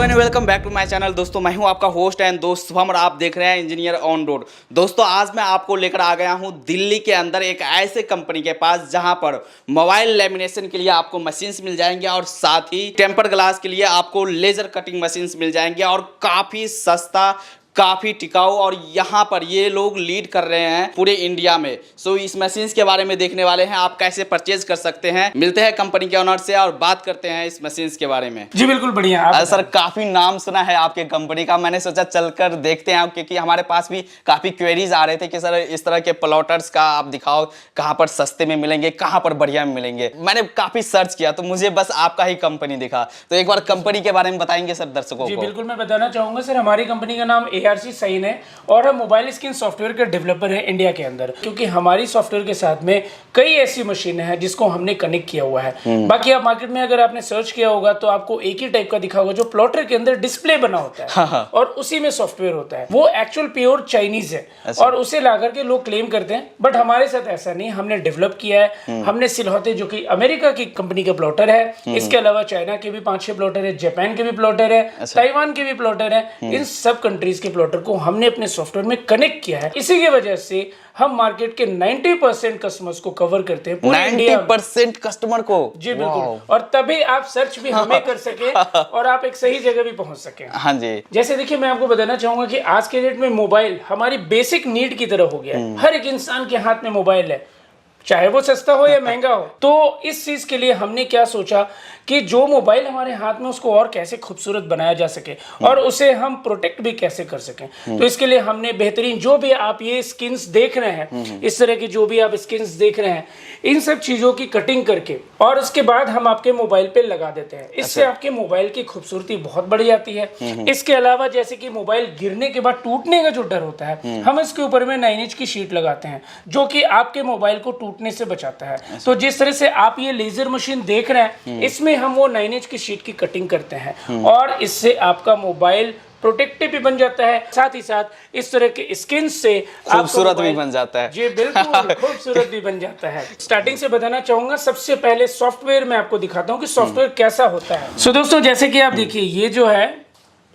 And welcome back to my channel. दोस्तों मैं हूं आपका होस्ट एंड दोस्त शुभम और आप देख रहे हैं इंजीनियर ऑन रोड। दोस्तों आज मैं आपको लेकर आ गया हूं दिल्ली के अंदर एक ऐसे कंपनी के पास जहां पर मोबाइल लेमिनेशन के लिए आपको मशीन्स मिल जाएंगे और साथ ही टेम्पर्ड ग्लास के लिए आपको लेजर कटिंग मशीन्स मिल जाएंगे और काफ़ी सस्ता, काफ़ी टिकाऊ, और यहाँ पर ये लोग लीड कर रहे हैं पूरे इंडिया में। सो इस मशीन्स के बारे में देखने वाले हैं, आप कैसे परचेज कर सकते हैं। मिलते हैं कंपनी के ऑनर से और बात करते हैं इस मशीन्स के बारे में। जी बिल्कुल बढ़िया। सर काफ़ी नाम सुना है आपके कंपनी का, मैंने सोचा चलकर देखते हैं, क्योंकि हमारे पास भी काफ़ी क्वेरीज आ रहे थे कि सर इस तरह के प्लॉटर्स का आप दिखाओ, कहाँ पर सस्ते में मिलेंगे, कहाँ पर बढ़िया में मिलेंगे। मैंने काफ़ी सर्च किया तो मुझे बस आपका ही कंपनी दिखा। तो एक बार कंपनी के बारे में बताएंगे सर दर्शकों को। जी बिल्कुल, मैं बताना चाहूंगा सर, हमारी कंपनी का नाम ARC साइन है और हम मोबाइल स्क्रीन सॉफ्टवेयर के डेवलपर हैं इंडिया के अंदर। क्योंकि हमारी सॉफ्टवेयर के साथ में कई ऐसी मशीनें हैं जिसको हमने कनेक्ट किया हुआ है। बाकी आप मार्केट में अगर आपने सर्च किया होगा तो आपको एक ही टाइप का दिखा होगा जो प्लॉटर के अंदर डिस्प्ले बना होता है और उसी में सॉफ्टवेयर होता है। वो एक्चुअल प्योर चाइनीज है और उसे ला करके लोग क्लेम करते हैं, बट हमारे साथ ऐसा नहीं। हमने डेवलप किया है, हमने सिलहौते जो कि अमेरिका की कंपनी का प्लॉटर है, इसके अलावा चाइना के भी 5-6 प्लॉटर है, जापान के भी प्लॉटर है, ताइवान के भी प्लॉटर है। इन सब कंट्रीज के प्लॉटर को हमने अपने सॉफ्टवेयर में कनेक्ट किया है। इसी की वजह से हम मार्केट के 90% कस्टमर्स को कवर करते हैं, 90% कस्टमर को। जी बिल्कुल, और तभी आप सर्च भी हमें कर सके और आप एक सही जगह भी पहुंच सके। हाँ जी। जैसे देखिए, मैं आपको बताना चाहूंगा कि आज के डेट में मोबाइल हमारी बेसिक नीड की तरह हो गया है। हर एक इंसान के हाथ में मोबाइल है, चाहे वो सस्ता हो या महंगा हो। तो इस चीज के लिए हमने क्या सोचा कि जो मोबाइल हमारे हाथ में उसको और कैसे खूबसूरत बनाया जा सके और उसे हम प्रोटेक्ट भी कैसे कर सकें। तो इसके लिए हमने बेहतरीन, जो भी आप ये स्किन्स देख रहे हैं, इस तरह की जो भी आप स्किन्स देख रहे हैं, इन सब चीजों की कटिंग करके और उसके बाद हम आपके मोबाइल पे लगा देते हैं। इससे आपके मोबाइल की खूबसूरती बहुत बढ़ जाती है। इसके अलावा जैसे कि मोबाइल गिरने के बाद टूटने का जो डर होता है, हम इसके ऊपर में 9 इंच की शीट लगाते हैं जो कि आपके मोबाइल को टूटने से बचाता है। तो जिस तरह से आप ये लेजर मशीन देख रहे हैं, इसमें हम वो 9 इंच की शीट की कटिंग करते हैं और इससे आपका मोबाइल प्रोटेक्टिव भी बन जाता है, साथ ही साथ इस तरह के स्किन से खूबसूरत भी बन जाता है। जी बिल्कुल, खूबसूरत भी बन जाता है। स्टार्टिंग से बताना चाहूंगा, सबसे पहले सॉफ्टवेयर में आपको दिखाता हूं कि सॉफ्टवेयर कैसा होता है। सो दोस्तों, जैसे कि आप देखिए, ये जो है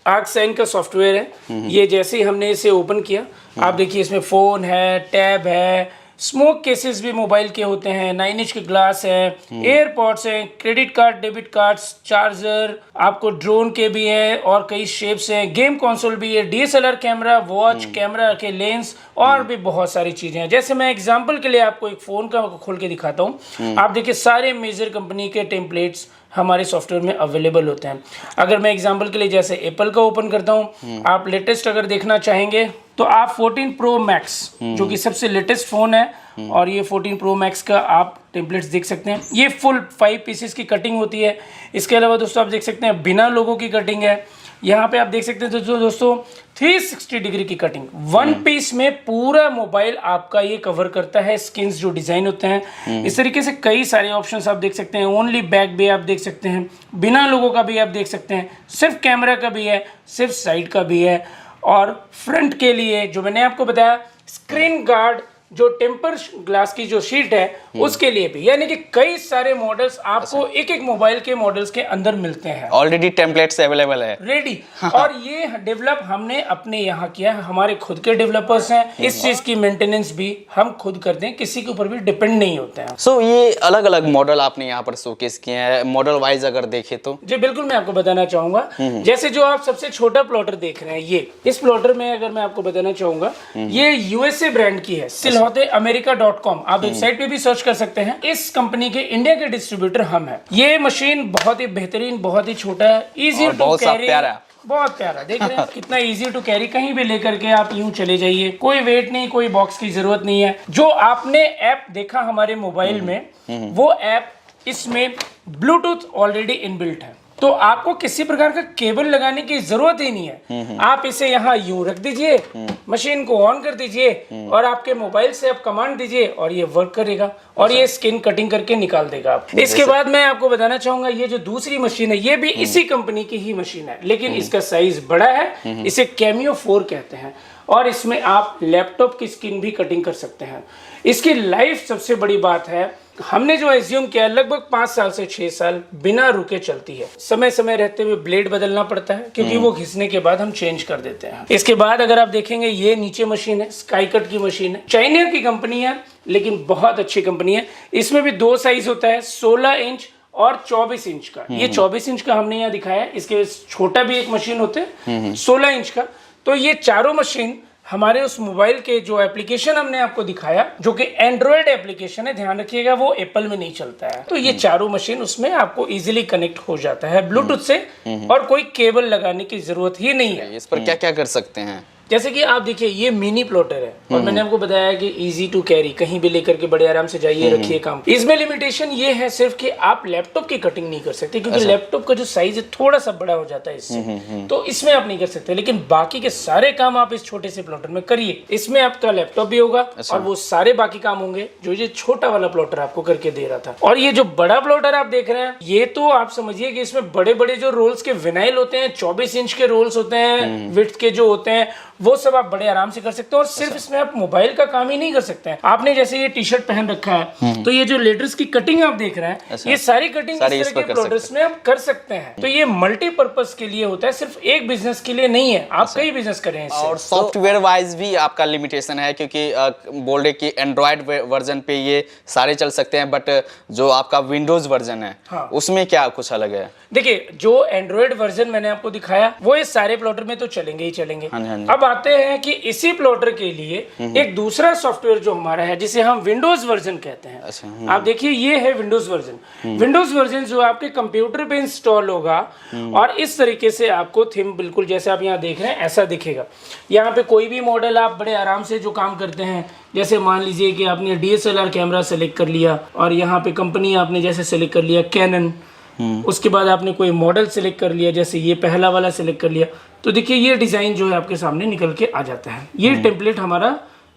ARC साइन का सॉफ्टवेयर है। ये जैसे ही हमने इसे ओपन किया, आप देखिए इसमें फोन है, टैब है, स्मोक केसेस भी मोबाइल के होते हैं, 9 इंच के ग्लास है, एयरपॉड्स हैं, credit card, debit cards, charger, आपको ड्रोन के भी है और कई शेप्स हैं, गेम कंसोल भी है, DSLR कैमरा, वॉच, कैमरा के लेंस और भी बहुत सारी चीजें हैं। जैसे मैं एग्जांपल के लिए आपको एक फोन का खोल के दिखाता हूँ। आप देखिए, सारे मेजर कंपनी के टेम्पलेट्स हमारे सॉफ्टवेयर में अवेलेबल होते हैं। अगर मैं एग्जांपल के लिए जैसे एप्पल का ओपन करता हूँ, आप लेटेस्ट अगर देखना चाहेंगे तो आप 14 Pro Max जो कि सबसे लेटेस्ट फोन है, और ये 14 Pro Max का आप टेम्पलेट्स देख सकते हैं। ये फुल 5 पीसेस की कटिंग होती है। इसके अलावा दोस्तों आप देख सकते हैं बिना लोगों की कटिंग है। यहाँ पे आप देख सकते हैं दोस्तों 360 डिग्री की कटिंग, 1 पीस में पूरा मोबाइल आपका ये कवर करता है। स्किन्स जो डिजाइन होते हैं, इस तरीके से कई सारे ऑप्शंस आप देख सकते हैं। ओनली बैक भी आप देख सकते हैं, बिना लोगों का भी आप देख सकते हैं, सिर्फ कैमरा का भी है, सिर्फ साइड का भी है, और फ्रंट के लिए जो मैंने आपको बताया स्क्रीन गार्ड, जो टेम्पर ग्लास की जो शीट है उसके लिए भी। यानी कि कई सारे मॉडल्स आपको एक एक मोबाइल के मॉडल्स के अंदर मिलते हैं। ऑलरेडी टेम्पलेट्स अवेलेबल है रेडी। और ये डेवलप हमने अपने यहाँ किया है, हमारे खुद के डेवलपर्स हैं। इस चीज की मेंटेनेंस भी हम खुद करते हैं, किसी के ऊपर भी डिपेंड नहीं होते हैं। सो ये अलग अलग मॉडल आपने यहाँ पर शोकेस किए हैं, मॉडल वाइज अगर देखें तो। जी बिल्कुल, मैं आपको बताना चाहूंगा। जैसे जो आप सबसे छोटा प्लॉटर देख रहे हैं, ये इस प्लॉटर में अगर मैं आपको बताना चाहूंगा, ये USA ब्रांड की है, सिलहौते America.com। आप वेबसाइट पे भी सर्च कर सकते हैं। इस कंपनी के इंडिया के डिस्ट्रीब्यूटर हम हैं। ये मशीन बहुत ही बेहतरीन, बहुत ही छोटा है, इजी टू कैरी, बहुत प्यारा। देख रहे हैं कितना इजी टू कैरी, कहीं भी लेकर के आप यूं चले जाइए, कोई वेट नहीं, कोई बॉक्स की जरूरत नहीं है। जो आपने ऐप देखा हमारे मोबाइल में, वो ऐप, इसमें ब्लूटूथ ऑलरेडी इनबिल्ट है, तो आपको किसी प्रकार का केबल लगाने की जरूरत ही नहीं है। आप इसे यहाँ यूं रख दीजिए, मशीन को ऑन कर दीजिए और आपके मोबाइल से आप कमांड दीजिए और ये वर्क करेगा और ये स्किन कटिंग करके निकाल देगा आप। इसके बाद मैं आपको बताना चाहूंगा, ये जो दूसरी मशीन है, ये भी इसी कंपनी की ही मशीन है, लेकिन इसका साइज बड़ा है। इसे कैमियो 4 कहते हैं और इसमें आप लैपटॉप की स्किन भी कटिंग कर सकते हैं। इसकी लाइफ सबसे बड़ी बात है हमने जो एज्यूम किया लगभग 5 साल से 6 साल बिना रुके चलती है। समय समय रहते हुए ब्लेड बदलना पड़ता है क्योंकि वो घिसने के बाद हम चेंज कर देते हैं। इसके बाद अगर आप देखेंगे ये नीचे मशीन है, स्काई कट की मशीन है, चाइना की कंपनी है लेकिन बहुत अच्छी कंपनी है। इसमें भी 2 साइज होता है, 16 इंच और 24 इंच का। ये 24 इंच का हमने यहाँ दिखाया है, इसके छोटा भी एक मशीन होते है 16 इंच का। तो ये चारों मशीन हमारे उस मोबाइल के जो एप्लीकेशन हमने आपको दिखाया जो कि एंड्रॉयड एप्लीकेशन है, ध्यान रखिएगा वो एप्पल में नहीं चलता है। तो ये चारों मशीन उसमें आपको इजीली कनेक्ट हो जाता है ब्लूटूथ से और कोई केबल लगाने की जरूरत ही नहीं है। इस पर क्या क्या कर सकते हैं? जैसे कि आप देखिए ये मिनी प्लॉटर है और मैंने आपको बताया कि इजी टू कैरी, कहीं भी लेकर के बड़े आराम से जाइए रखिए काम। इसमें लिमिटेशन ये है सिर्फ कि आप लैपटॉप की कटिंग नहीं कर सकते क्योंकि लैपटॉप का जो साइज है थोड़ा सा बड़ा हो जाता है इससे, तो इसमें आप नहीं कर सकते। लेकिन बाकी के सारे काम आप इस छोटे से प्लॉटर में करिए। इसमें आपका लैपटॉप भी होगा और वो सारे बाकी काम होंगे जो ये छोटा वाला प्लॉटर आपको करके दे रहा था। और ये जो बड़ा प्लॉटर आप देख रहे हैं ये तो आप समझिए कि इसमें बड़े बड़े जो रोल्स के विनाइल होते हैं, 24 इंच के रोल्स होते हैं, विड्थ के जो होते हैं, वो सब आप बड़े आराम से कर सकते हो। और सिर्फ इसमें आप मोबाइल का काम ही नहीं कर सकते हैं। आपने जैसे ये टी शर्ट पहन रखा है तो ये जो लेटर्स की कटिंग आप देख रहे हैं ये सारी कटिंग इस तरह के प्रोडक्ट्स में आप कर सकते हैं। तो ये मल्टीपर्पज के लिए होता है, सिर्फ एक बिजनेस के लिए नहीं है। आप कई बिजनेस करें इससे। और सॉफ्टवेयर वाइज भी आपका लिमिटेशन है क्योंकि बोल रहे कि एंड्रॉयड वर्जन पे ये सारे चल सकते हैं, बट जो आपका विंडोज वर्जन है उसमें क्या कुछ अलग है? देखिए जो एंड्रॉयड वर्जन मैंने आपको दिखाया वो इस सारे प्लॉटर में तो चलेंगे ही चलेंगे। अब आते हैं कि इसी प्लॉटर के लिए एक दूसरा सॉफ्टवेयर जो हमारा है जिसे हम विंडोज वर्जन कहते हैं। आप देखिए ये है विंडोज वर्जन। विंडोज वर्जन जो आपके कंप्यूटर पे इंस्टॉल होगा और इस तरीके से आपको थीम बिल्कुल जैसे आप यहाँ देख रहे हैं ऐसा दिखेगा। यहाँ पे कोई भी मॉडल आप बड़े आराम से जो काम करते हैं, जैसे मान लीजिए कि आपने DSLR कैमरा सेलेक्ट कर लिया और यहाँ पे कंपनी आपने जैसे सेलेक्ट कर लिया कैनन, उसके बाद आपने कोई मॉडल सेलेक्ट कर लिया, जैसे ये पहला वाला सेलेक्ट कर लिया, तो देखिए ये डिजाइन जो है आपके सामने निकल के आ जाता है। ये टेम्पलेट हमारा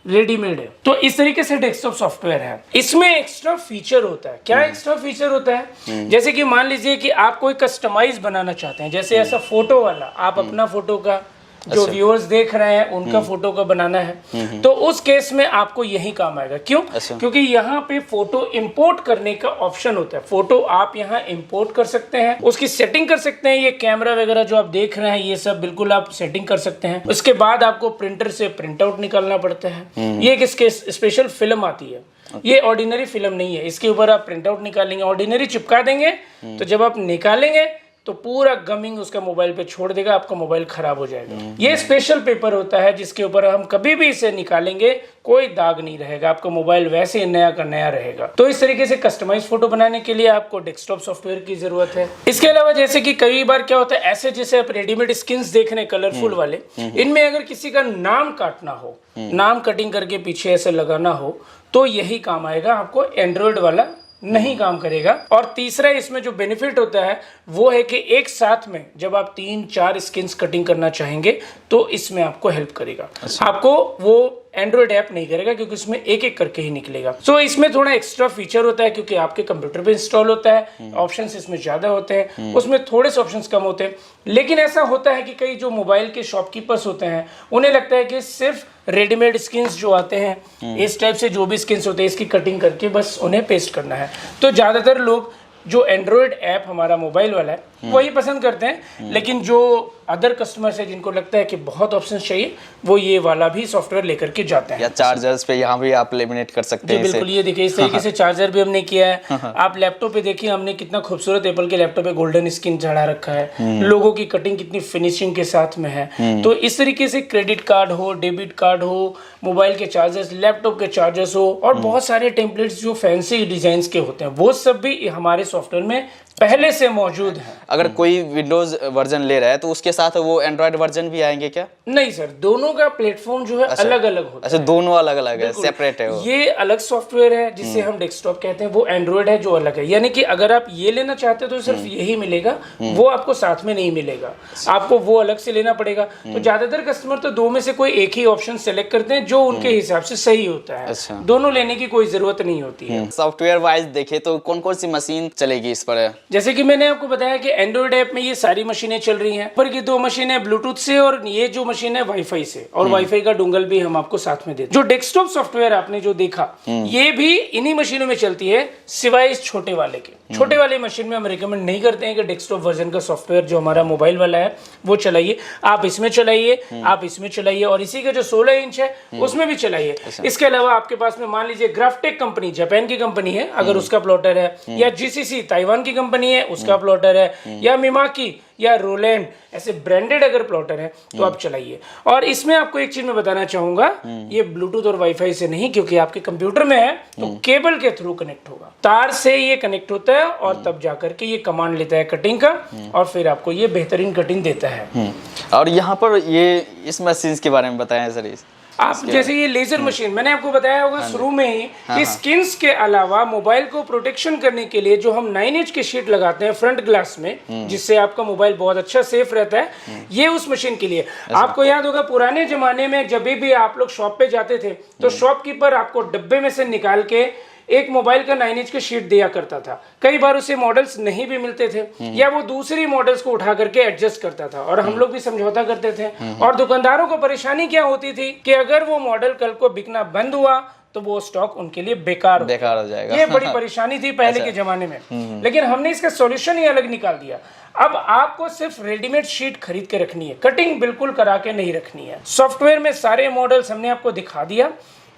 रेडीमेड है। तो इस तरीके से डेस्कटॉप सॉफ्टवेयर है। इसमें एक्स्ट्रा फीचर होता है। क्या एक्स्ट्रा फीचर होता है? जैसे कि मान लीजिए कि आप कोई कस्टमाइज बनाना चाहते हैं, जैसे ऐसा फोटो वाला, आप अपना फोटो का जो व्यूअर्स देख रहे हैं उनका फोटो का बनाना है तो उस केस में आपको यही काम आएगा। क्यों? क्योंकि यहाँ पे फोटो इंपोर्ट करने का ऑप्शन होता है। फोटो आप यहाँ इंपोर्ट कर सकते हैं, उसकी सेटिंग कर सकते हैं। ये कैमरा वगैरह जो आप देख रहे हैं ये सब बिल्कुल आप सेटिंग कर सकते हैं। उसके बाद आपको प्रिंटर से प्रिंट आउट निकालना पड़ता है। ये एक स्पेशल फिल्म आती है, ये ऑर्डिनरी फिल्म नहीं है। इसके ऊपर आप प्रिंट आउट निकालेंगे, ऑर्डिनरी चिपका देंगे तो जब आप निकालेंगे तो पूरा गमिंग उसका मोबाइल पे छोड़ देगा, आपका मोबाइल खराब हो जाएगा। ये स्पेशल पेपर होता है जिसके ऊपर हम कभी भी इसे निकालेंगे कोई दाग नहीं रहेगा, आपका मोबाइल वैसे ही नया का नया रहेगा। तो इस तरीके से कस्टमाइज फोटो बनाने के लिए आपको डेस्कटॉप सॉफ्टवेयर की जरूरत है। इसके अलावा जैसे कि कई बार क्या होता है, ऐसे जैसे आप रेडीमेड स्किन्स देख रहे हैं कलरफुल वाले, इनमें अगर किसी का नाम काटना हो, नाम कटिंग करके पीछे ऐसे लगाना हो तो यही काम आएगा। आपको एंड्रॉयड वाला नहीं काम करेगा। और तीसरा इसमें जो बेनिफिट होता है वो है कि एक साथ में जब आप 3-4 स्किन्स कटिंग करना चाहेंगे तो इसमें आपको हेल्प करेगा। आपको वो एंड्रॉयड ऐप नहीं करेगा क्योंकि इसमें एक एक करके ही निकलेगा। तो इसमें थोड़ा एक्स्ट्रा फीचर होता है क्योंकि आपके कंप्यूटर पे इंस्टॉल होता है, ऑप्शंस इसमें ज्यादा होते हैं, उसमें थोड़े से ऑप्शंस कम होते हैं। लेकिन ऐसा होता है कि कई जो मोबाइल के शॉपकीपर्स होते हैं उन्हें लगता है कि सिर्फ रेडीमेड स्किन्स जो आते हैं इस टाइप से जो भी स्किन्स होते हैं इसकी कटिंग करके बस उन्हें पेस्ट करना है। तो ज्यादातर लोग जो एंड्रॉयड ऐप हमारा मोबाइल वाला है वही पसंद करते हैं। लेकिन जो अदर कस्टमर्स है जिनको लगता है कि बहुत ऑप्शंस चाहिए वो ये वाला भी सॉफ्टवेयर लेकर के जाते हैं। या चार्जर्स पे यहाँ भी आप लेमिनेट कर सकते हैं। बिल्कुल, ये देखिए इस तरीके से चार्जर भी हमने किया है। आप लैपटॉप पे देखिए हमने कितना खूबसूरत एप्पल के लैपटॉप पे गोल्डन स्क्रीन चढ़ा रखा है, लोगों की कटिंग कितनी फिनिशिंग के साथ में है। तो इस तरीके से क्रेडिट कार्ड हो, डेबिट कार्ड हो, मोबाइल के चार्जर्स, लैपटॉप के चार्जर्स हो और बहुत सारे टेम्पलेट्स जो फैंसी डिजाइन के होते हैं वो सब भी हमारे सॉफ्टवेयर में पहले से मौजूद है। अगर कोई विंडोज वर्जन ले रहा है तो उसके साथ वो एंड्रॉयड वर्जन भी आएंगे क्या? नहीं सर, दोनों का प्लेटफॉर्म जो है अलग अलग होता है। अच्छा, दोनों अलग अलग है, सेपरेट है वो। ये अलग सॉफ्टवेयर है जिसे हम डेस्कटॉप कहते हैं, वो एंड्रॉयड है जो अलग है। यानी कि अगर आप ये लेना चाहते हो तो सिर्फ यही मिलेगा, वो आपको साथ में नहीं मिलेगा, आपको वो अलग से लेना पड़ेगा। तो ज्यादातर कस्टमर तो दो में से कोई एक ही ऑप्शन सेलेक्ट करते हैं जो उनके हिसाब से सही होता है। दोनों लेने की कोई जरूरत नहीं होती है। सॉफ्टवेयर वाइज देखे तो कौन कौन सी मशीन चलेगी इस पर? जैसे कि मैंने आपको बताया कि एंड्रॉयड ऐप में ये सारी मशीनें चल रही हैं, पर ये दो मशीन है ब्लूटूथ से और ये जो मशीन है वाईफाई से, और वाईफाई का डोंगल भी हम आपको साथ में देते हैं। जो डेस्कटॉप सॉफ्टवेयर आपने जो देखा ये भी इन्हीं मशीनों में चलती है, सिवाय इस छोटे वाले के। छोटे वाले मशीन में हम रिकमेंड नहीं करते हैं कि डेस्कटॉप वर्जन का सॉफ्टवेयर जो हमारा मोबाइल वाला है वो चलाइए। आप इसमें चलाइए, आप इसमें चलाइए, और इसी का जो 16 इंच है उसमें भी चलाइए। इसके अलावा आपके पास में मान लीजिए ग्राफटेक कंपनी, जापान की कंपनी है, अगर उसका प्लॉटर है, या जीसीसी ताइवान की कंपनी है उसका प्लॉटर है, या मिमाकी या रोलैंड ऐसे ब्रांडेड अगर प्लॉटर है तो आप चलाइए। और इसमें आपको एक चीज मैं बताना चाहूंगा, ये ब्लूटूथ और वाईफाई से नहीं, क्योंकि आपके कंप्यूटर में है तो केबल के थ्रू कनेक्ट होगा, तार से ये कनेक्ट होता है और तब जाकर के ये कमांड लेता है कटिंग का, और फिर आपको ये बेहतरीन कटिंग देता है। और यहाँ पर ये इस मशीन के बारे में बताएं सर। आप जैसे ये लेजर मशीन मैंने आपको बताया होगा शुरू में ही कि स्किन्स के अलावा मोबाइल को प्रोटेक्शन करने के लिए जो हम 9 इंच की शीट लगाते हैं फ्रंट ग्लास में, जिससे आपका मोबाइल बहुत अच्छा सेफ रहता है, ये उस मशीन के लिए। आपको याद होगा पुराने जमाने में जब भी आप लोग शॉप पे जाते थे तो शॉपकीपर आपको डब्बे में से निकाल के एक मोबाइल का 9 इंच का शीट दिया करता था। कई बार उसे मॉडल्स नहीं भी मिलते थे, या वो दूसरी मॉडल्स को उठा करके एडजस्ट करता था, और हम लोग भी समझौता करते थे। और दुकानदारों को परेशानी क्या होती थी कि अगर वो मॉडल कल को बिकना बंद हुआ तो वो स्टॉक उनके लिए बेकार हो जाएगा। ये बड़ी परेशानी थी पहले के जमाने में, लेकिन हमने इसका सॉल्यूशन ही अलग निकाल दिया। अब आपको सिर्फ रेडीमेड शीट खरीद के रखनी है, कटिंग बिल्कुल करा के नहीं रखनी है। सॉफ्टवेयर में सारे मॉडल्स हमने आपको दिखा दिया।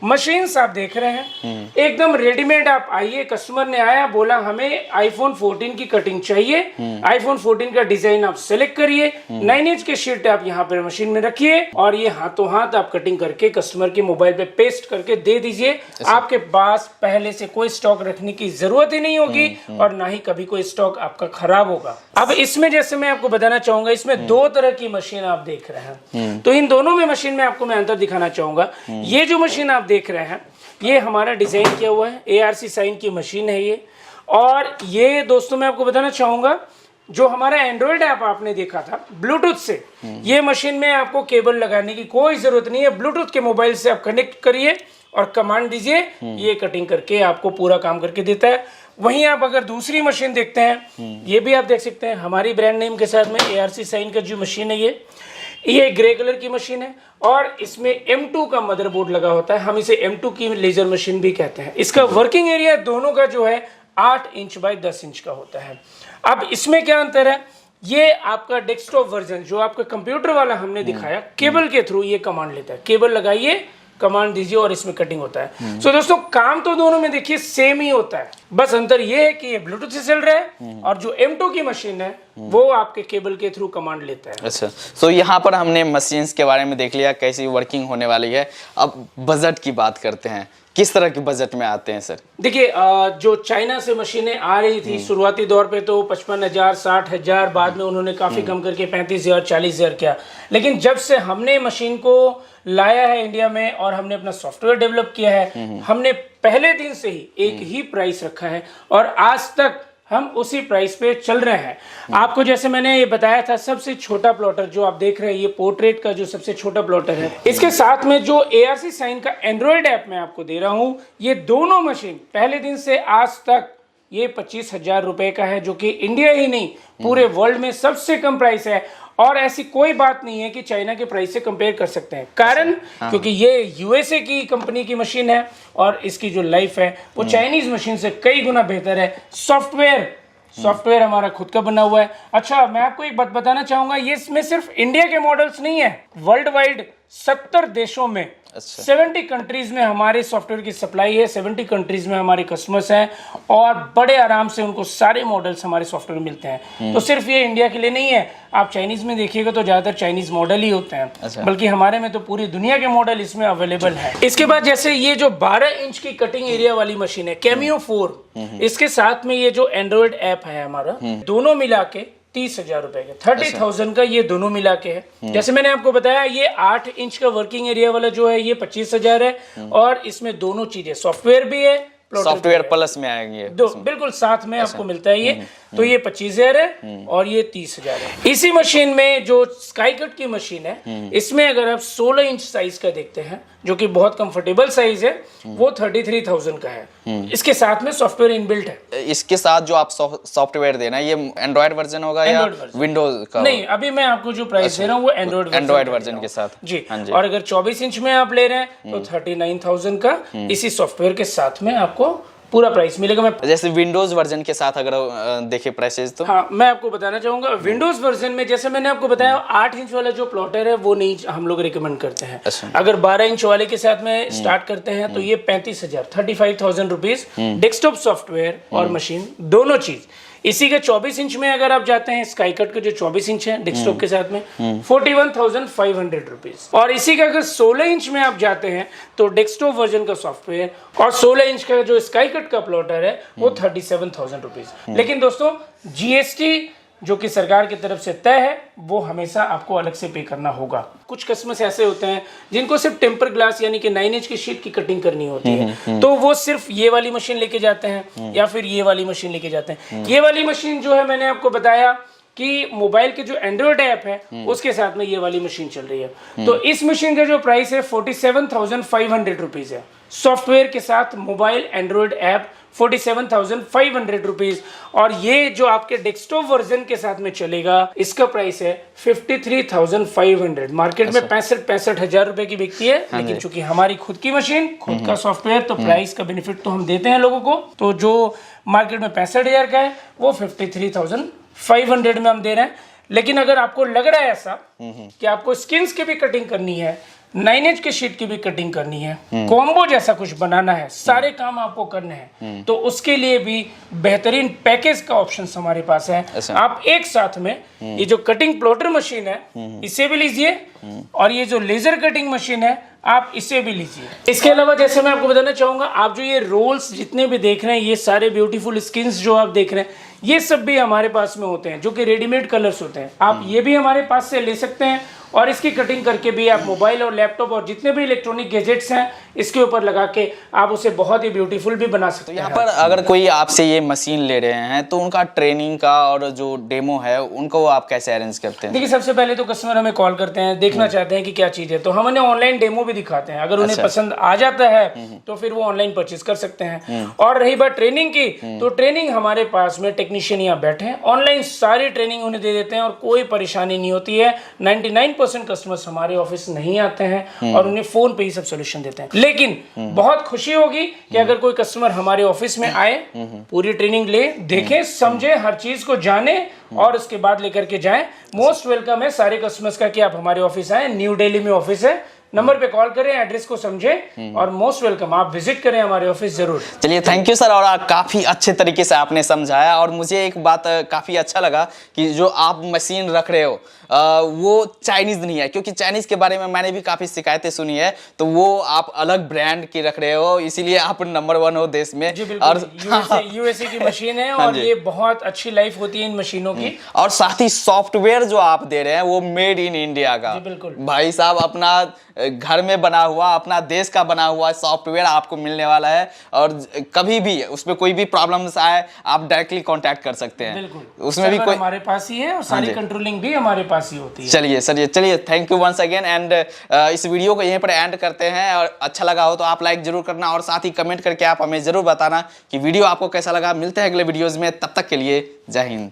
मशीन्स आप देख रहे हैं एकदम रेडीमेड। आप आइए, कस्टमर ने आया बोला हमें आईफोन 14 की कटिंग चाहिए, आईफोन 14 का डिजाइन आप सेलेक्ट करिए, 9 इंच के शीट आप यहाँ पर मशीन में रखिए, और ये हाथों हाथ आप कटिंग करके कस्टमर के मोबाइल पे पेस्ट करके दे दीजिए। आपके पास पहले से कोई स्टॉक रखने की जरूरत ही नहीं होगी, और ना ही कभी कोई स्टॉक आपका खराब होगा। अब इसमें जैसे मैं आपको बताना चाहूंगा, इसमें 2 तरह की मशीन आप देख रहे हैं, तो इन दोनों में मशीन में आपको मैं अंतर दिखाना चाहूंगा। ये जो मशीन आप देख रहे हैं ये हमारा डिजाइन किया हुआ है, ARC साइन की मशीन है ये। और ये दोस्तों मैं आपको बताना चाहूंगा, जो हमारा एंड्रॉइड ऐप आपने देखा था ब्लूटूथ से, ये मशीन में आपको केबल लगाने की कोई जरूरत नहीं है। ब्लूटूथ के मोबाइल से आप कनेक्ट करिए और कमांड दीजिए, ये कटिंग करके आपको पूरा काम करके देता है। वहीं आप अगर दूसरी मशीन देखते हैं, ये भी आप देख सकते हैं हमारी ब्रांड नेम के साथ में ARC साइन का जो मशीन है, ये ग्रे कलर की मशीन है, और इसमें M2 का मदरबोर्ड लगा होता है। हम इसे M2 की लेजर मशीन भी कहते हैं। इसका वर्किंग एरिया दोनों का जो है 8 इंच बाय 10 इंच का होता है। अब इसमें क्या अंतर है, ये आपका डेस्कटॉप वर्जन जो आपका कंप्यूटर वाला हमने दिखाया, केबल के थ्रू ये कमांड लेता है, केबल लगाइए, कमांड दीजिए, और इसमें कटिंग होता है। सो दोस्तों काम तो दोनों में देखिए सेम ही होता है, बस अंतर ये है कि ये ब्लूटूथ से चल रहा है, और जो M2 की मशीन है वो आपके केबल के थ्रू कमांड लेता है। अच्छा, तो यहाँ पर हमने मशीन्स के बारे में देख लिया कैसी वर्किंग होने वाली है। अब बजट की बात करते हैं, किस तरह के बजट में आते हैं सर? देखिए जो चाइना से मशीनें आ रही थी शुरुआती दौर पे तो 55,000 60,000, बाद में उन्होंने काफी कम करके 35,000 40,000 किया। लेकिन जब से हमने मशीन को लाया है इंडिया में और हमने अपना सॉफ्टवेयर डेवलप किया है, हमने पहले दिन से ही एक ही प्राइस रखा है, और आज तक हम उसी प्राइस पे चल रहे हैं। आपको जैसे मैंने ये बताया था, सबसे छोटा प्लॉटर जो आप देख रहे हैं, ये पोर्ट्रेट का जो सबसे छोटा प्लॉटर है, इसके साथ में जो ARC साइन का एंड्रॉइड ऐप मैं आपको दे रहा हूं, ये दोनों मशीन पहले दिन से आज तक ये 25,000 रुपए का है, जो कि इंडिया ही नहीं पूरे वर्ल्ड में सबसे कम प्राइस है। और ऐसी कोई बात नहीं है कि चाइना के प्राइस से कंपेयर कर सकते हैं, कारण क्योंकि ये USA की कंपनी की मशीन है, और इसकी जो लाइफ है वो चाइनीज मशीन से कई गुना बेहतर है। सॉफ्टवेयर हमारा खुद का बना हुआ है। अच्छा, मैं आपको एक बात बताना चाहूंगा, ये इसमें सिर्फ इंडिया के मॉडल्स नहीं है, वर्ल्ड वाइड 70 देशों में 70 कंट्रीज में हमारे सॉफ्टवेयर की सप्लाई है, 70 कंट्रीज में हमारे कस्टमर्स हैं, और बड़े आराम से उनको सारे मॉडल्स हमारे सॉफ्टवेयर मिलते हैं। तो सिर्फ ये इंडिया के लिए नहीं है, आप चाइनीज में देखिएगा तो ज्यादातर चाइनीज मॉडल ही होते हैं, बल्कि हमारे में तो पूरी दुनिया के मॉडल इसमें अवेलेबल है। इसके बाद जैसे ये जो 12 इंच की कटिंग एरिया वाली मशीन है कैमियो 4, इसके साथ में ये जो एंड्रॉइड ऐप है हमारा, दोनों मिला के 30,000 रुपए के 30,000 का ये दोनों मिला के है। जैसे मैंने आपको बताया, ये 8 इंच का वर्किंग एरिया वाला जो है ये 25,000 है, और इसमें दोनों चीजें सॉफ्टवेयर भी है, सॉफ्टवेयर प्लस में आएंगे, बिल्कुल साथ में आपको मिलता है ये। तो ये 25,000 है और ये 30,000 है। इसी मशीन में जो स्काई कट की मशीन है, इसमें अगर आप 16 इंच साइज का देखते हैं, जो कि बहुत कंफर्टेबल साइज है, वो 33,000 का है। इसके साथ में सॉफ्टवेयर इनबिल्ट है। इसके साथ जो आप सॉफ्टवेयर देना, ये एंड्रॉयड वर्जन होगा या विंडोज का? नहीं, अभी मैं आपको जो प्राइस दे रहा हूँ वो एंड्रॉयड वर्जन के साथ जी। और अगर 24 इंच में आप ले रहे हैं तो 39,000 का इसी सॉफ्टवेयर के साथ में आपको पूरा प्राइस मिलेगा। मैं जैसे विंडोज वर्जन के साथ अगर देखे प्राइसेस तो हाँ, मैं आपको बताना चाहूंगा विंडोज वर्जन में, जैसे मैंने आपको बताया 8 इंच वाला जो प्लॉटर है वो नहीं हम लोग रिकमेंड करते हैं। अगर 12 इंच वाले के साथ में स्टार्ट करते हैं तो ये 35,000 35,000 रुपीज डेस्कटॉप सॉफ्टवेयर और मशीन दोनों चीज। इसी के 24 इंच में अगर आप जाते हैं, स्काई कट का जो 24 इंच है डेस्कटॉप के साथ में 41,500 रुपीज। और इसी का अगर 16 इंच में आप जाते हैं तो डेस्कटॉप वर्जन का सॉफ्टवेयर और 16 इंच का जो स्काई कट का प्लॉटर है वो 37,000 रुपीज। लेकिन दोस्तों जीएसटी जो कि सरकार की तरफ से तय है वो हमेशा आपको अलग से पे करना होगा। कुछ कस्टमर्स ऐसे होते हैं जिनको सिर्फ टेम्पर ग्लास यानी कि 9 इंच की शीट की कटिंग करनी होती है, तो वो सिर्फ ये वाली मशीन लेके जाते हैं या फिर ये वाली मशीन लेके जाते हैं। ये वाली मशीन जो है, मैंने आपको बताया कि मोबाइल के जो एंड्रॉइड ऐप है उसके साथ में ये वाली मशीन चल रही है। तो इस मशीन का जो प्राइस है 47,500 रुपीज है। सॉफ्टवेयर के साथ मोबाइल एंड्रॉइड ऐप 47,500 रुपीज। और ये जो आपके डेस्कटॉप वर्जन के साथ में चलेगा, इसका प्राइस है 53,500। मार्केट में 65,000 रुपए की बिकती है, लेकिन चूंकि हमारी खुद की मशीन, खुद का सॉफ्टवेयर, तो प्राइस का बेनिफिट तो हम देते हैं लोगों को। तो जो मार्केट में 65,000 का है वो 53,500 में हम दे रहे हैं। लेकिन अगर आपको लग रहा है ऐसा कि आपको स्किन्स की भी कटिंग करनी है, 9 इंच की शीट की भी कटिंग करनी है, कॉम्बो जैसा कुछ बनाना है, सारे काम आपको करने हैं, तो उसके लिए भी बेहतरीन पैकेज का ऑप्शन हमारे पास है। आप एक साथ में ये जो कटिंग प्लॉटर मशीन है इसे भी लीजिए और ये जो लेजर कटिंग मशीन है आप इसे भी लीजिए। इसके अलावा जैसे मैं आपको बताना चाहूंगा, आप जो ये रोल्स जितने भी देख रहे हैं, ये सारे ब्यूटीफुल स्किन्स जो आप देख रहे हैं, ये सब भी हमारे पास में होते हैं, जो कि रेडीमेड कलर्स होते हैं। आप ये भी हमारे पास से ले सकते हैं और इसकी कटिंग करके भी आप मोबाइल और लैपटॉप और जितने भी इलेक्ट्रॉनिक गैजेट्स हैं इसके ऊपर लगा के आप उसे बहुत ही ब्यूटीफुल भी बना सकते हैं। यहाँ पर अगर कोई आपसे ये मशीन ले रहे हैं तो उनका ट्रेनिंग का और जो डेमो है उनको आप कैसे अरेंज करते हैं? देखिए, सबसे पहले तो कस्टमर हमें कॉल करते हैं, देखना चाहते हैं कि क्या चीज़ है, तो हम उन्हें ऑनलाइन डेमो भी दिखाते हैं। अगर उन्हें पसंद आ जाता है तो फिर वो ऑनलाइन परचेज कर सकते हैं। और रही बात ट्रेनिंग की, तो ट्रेनिंग हमारे पास में टेक्नीशियन यहाँ बैठे हैं, ऑनलाइन सारी ट्रेनिंग उन्हें दे देते हैं और कोई परेशानी नहीं होती है। 99% कस्टमर्स हमारे ऑफिस नहीं आते हैं और उन्हें फोन पे ही सब सोल्यूशन देते हैं। लेकिन बहुत खुशी होगी कि अगर कोई कस्टमर हमारे ऑफिस में आए, पूरी ट्रेनिंग ले, देखे, समझे, हर चीज को जाने और उसके बाद लेकर के जाएं। मोस्ट वेलकम है सारे कस्टमर्स का कि आप हमारे ऑफिस आए। न्यू दिल्ली में ऑफिस है, नंबर पे कॉल करें, एड्रेस को समझें और मोस्ट वेलकम, आप विजिट करें हमारे ऑफिस जरूर। चलिए, थैंक यू सर, और काफ़ी अच्छे तरीके से आपने समझाया। और मुझे एक बात काफ़ी अच्छा लगा कि जो आप मशीन रख रहे हो वो चाइनीज़ नहीं है, क्योंकि चाइनीज़ के बारे में मैंने भी काफ़ी शिकायतें सुनी है, तो वो आप अलग ब्रांड की रख रहे हो, इसीलिए आप नंबर 1 हो देश में। और यूएसए की मशीन है और ये बहुत अच्छी लाइफ होती है इन मशीनों की। और साथ ही सॉफ्टवेयर जो आप दे रहे हैं वो मेड इन इंडिया का। बिल्कुल भाई साहब, अपना घर में बना हुआ, अपना देश का बना हुआ सॉफ्टवेयर आपको मिलने वाला है और कभी भी उसमें कोई भी प्रॉब्लम्स आए आप डायरेक्टली कांटेक्ट कर सकते हैं। बिल्कुल, उसमें भी कोई हमारे पास ही है और सारी कंट्रोलिंग भी हमारे पास ही होती है। चलिए, thank you once again. And इस वीडियो को यहीं पर एंड करते हैं, और अच्छा लगा हो तो आप लाइक जरूर करना और साथ ही कमेंट करके आप हमें जरूर बताना कि वीडियो आपको कैसा लगा। मिलते हैं अगले वीडियोज में, तब तक के लिए जय हिंद।